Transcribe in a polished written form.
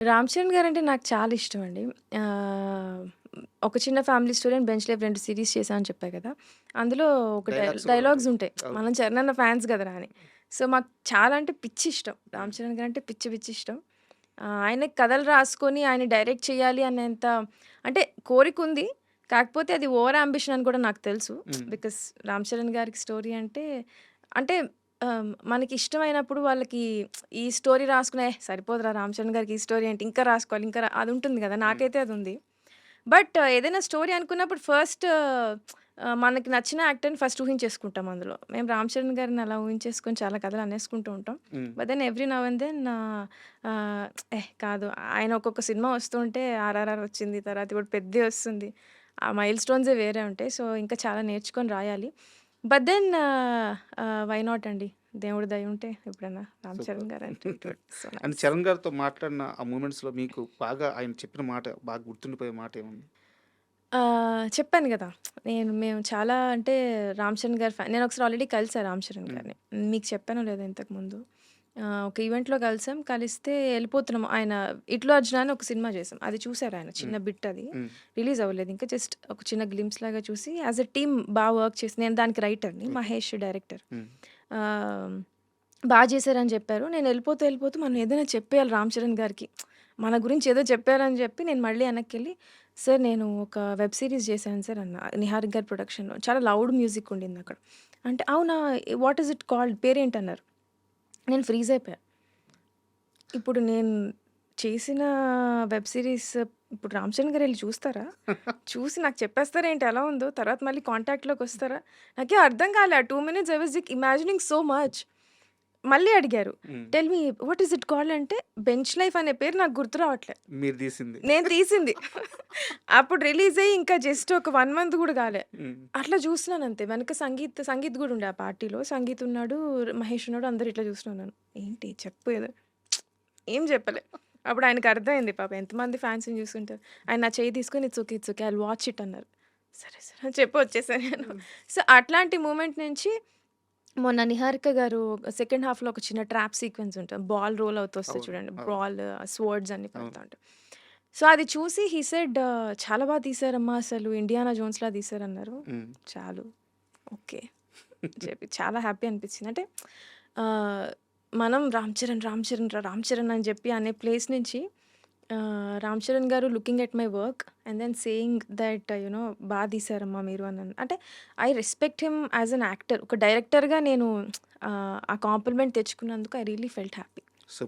Ram Charan guarantee నాకు చాలా ఇష్టమండి. ఆహ్, ఒక చిన్న family story and 'bench life' 2 series చేశా అని చెప్పా కదా! అందులో ఒక డైలాగ్స్ గూడా డైలాగ్స్ ఉంటాయి. ఉంటాయి. అవును. మనం చరణ్ అన్న ఫ్యాన్స్ కదరా! అని. సో, మాకు చాలా అంటే పిచ్చి ఇష్టం. రామ్ చరణ్ గారంటే పిచ్చి పిచ్చి ఇష్టం. ఆయనకి కథలు రాసుకొని ఆయన డైరెక్ట్ చేయాలి అనేంత అంటే కోరికుంది. కాకపోతే అది ఓవర్ యాంబిషన్ అని కూడా నాకు తెలుసు. హ్మ్. బికాస్ రామ్ చరణ్ గారికి స్టోరీ అంటే మనకి ఇష్టమైనప్పుడు వాళ్ళకి ఈ స్టోరీ రాసుకునే సరిపోదురా రామ్ చరణ్ గారికి ఈ స్టోరీ ఏంటి ఇంకా రాసుకోవాలి ఇంకా అది ఉంటుంది కదా! హ్మ్. నాకైతే అది ఉంది. బట్ ఏదైనా స్టోరీ అనుకున్నప్పుడు ఫస్ట్ మనకి నచ్చిన యాక్టర్‌ని ఫస్ట్ ఊహించేసుకుంటాం అందులో. మేము 'రామ్ చరణ్' గారిని అలా ఊహించేసుకొని చాలా కథలు అనేసుకుంటూ ఉంటాం. Hmm. But then every now and then కాదు ఆయన ఒక్కొక్క సినిమా వస్తుంటే 'ఆర్ఆర్ఆర్' వచ్చింది. తర్వాత ఇప్పుడు 'పెద్ది' వస్తుంది. ఆ మైల్ స్టోన్సే వేరే ఉంటాయి. సో, ఇంకా చాలా నేర్చుకొని రాయాలి. బట్ దెన్ వై నాట్ అండి. దేవుడి దయ ఉంటే ఎప్పుడైనా 'రామ్ సూపర్. చరణ్' గారంటే it would be so and nice. 'Charan' గారితో మాట్లాడిన ఆ మూమెంట్స్‌లో మీకు బాగా ఆయన చెప్పిన మాట బాగా గుర్తుండిపోయే మాట ఏముంది? చెప్పాను గదా! మేము చాలా అంటే 'రామ్ చరణ్' గారి నేనొకసారి ఆల్రెడీ కలిసా 'రామ్ చరణ్' హ్మ్. గారిని. మీకు చెప్పానో లేదో ఇంతకుముందు. ఒక ఈవెంట్‌లో కలిసాం. కలిస్తే ఎళ్ళిపోతున్నాం. ఆయన 'ఇట్లు అర్జున' అని ఒక సినిమా చేసాం. అది చూసారాయన. చిన్న హ్మ్. బిట్ అది. హ్మ్. రిలీజ్ అవ్వలేదు ఇంకా. జస్ట్ ఒక చిన్న గ్లింప్స్ లాగా చూసి యాస్ ఎ టీమ్ వర్క్ చేసి నేను దానికి రైటర్‌ని. ఓకే. మహేష్ డైరెక్టర్. హ్మ్. ఆహ్, చేశారని చెప్పారు. నేను ఎళ్ళిపోతూ మనం ఏదైనా చెప్పేయాలి 'రామ్ చరణ్' గారికి. మన గురించి ఏదో చెప్పారని చెప్పి నేను మళ్ళీ వెనక్కెళ్ళి సార్ నేను ఒక వెబ్ సీరీస్ చేశాను సార్ అన్నా. 'నిహారిక' గారి ప్రొడక్షన్‌లో. చాలా లౌడ్ మ్యూజిక్ ఉండిందక్కడ. అంటే అవునా! వాట్ ఈస్ ఇట్ కాల్డ్ పేరేంటన్నారు. నేను ఫ్రీజ్ అయిపోయా. ఇప్పుడు నేను చేసిన వెబ్ సీరీస్ ఇప్పుడు 'రామ్ చరణ్' గారు ఎళ్లి చూస్తారా? చూసి నాకు చెప్పేస్తారేంటి ఎలా ఉందో? తర్వాత మళ్ళీ కాంటాక్ట్‌లోకొస్తారా? నాకేం అర్థం కాలే. ఆ 2 minutes I was imagining so much. మళ్ళీ అడిగారు. హ్మ్. Tell me what is it called అంటే 'బెంచ్ లైఫ్' అనే పేరు నాకు గుర్తు రావట్లే. మీరు తీసింది. నేను తీసింది. అప్పుడు రిలీజ్ అయ్యి ఇంకా జస్ట్ ఒక 1 మంత్ గూడా గాలే. హ్మ్. అట్లా చూస్తున్నానంతే. వెనక సంగీత్ గూడా ఉండే ఆ పార్టీలో. సంగీత్ ఉన్నాడు, మహేష్ ఉన్నాడు. అందరూ ఇట్లా చూస్తున్నాను. ఏంటి చెప్పు ఏదో ఏం చెప్పలే. అప్పుడు ఆయనకి అర్థమైంది పాపం ఎంతమంది ఫాన్స్‌ని చూసుంటారు. ఆయన నా చెయ్యి తీసుకొని it's okay. I will watch it అన్నారు. సరే, సరే అని చెప్పి వచ్చేసా నేను. హ్మ్. సో, అట్లాంటి మూమెంట్ నుంచి మొన్న 'నిహారిక' గారు సెకండ్ హాఫ్‌లో ఒక చిన్న ట్రాప్ సీక్వెన్స్ ఉంటది. బాల్ రోల్ అవుతూ వస్తది అవును. చూడండి. అవును. స్వర్డ్స్ అన్నీ అవును. పడతా ఉంటాయి. సో, అది చూసి హి సెడ్ "చాలా తీశారమ్మా అసలు 'ఇండియానా జోన్స్‌లా' తీశారన్నారు." హ్మ్. చాలు. ఓకే. చెప్పి చాలా హ్యాపీ అనిపించింది. అంటే ఆహ్, మనం 'రామ్ చరణ్' అని చెప్పి అనే ప్లేస్ నుంచి 'రామ్ చరణ్' గారు looking at my work and then saying that తీశారమ్మా మీరు అంటే I respect him as an actor. ఒక డైరెక్టర్‌గా నేను ఆ కాంప్లిమెంట్ తెచ్చుకున్నందుకు ఐ రియల్లీ ఫెల్ట్ హ్యాపీ.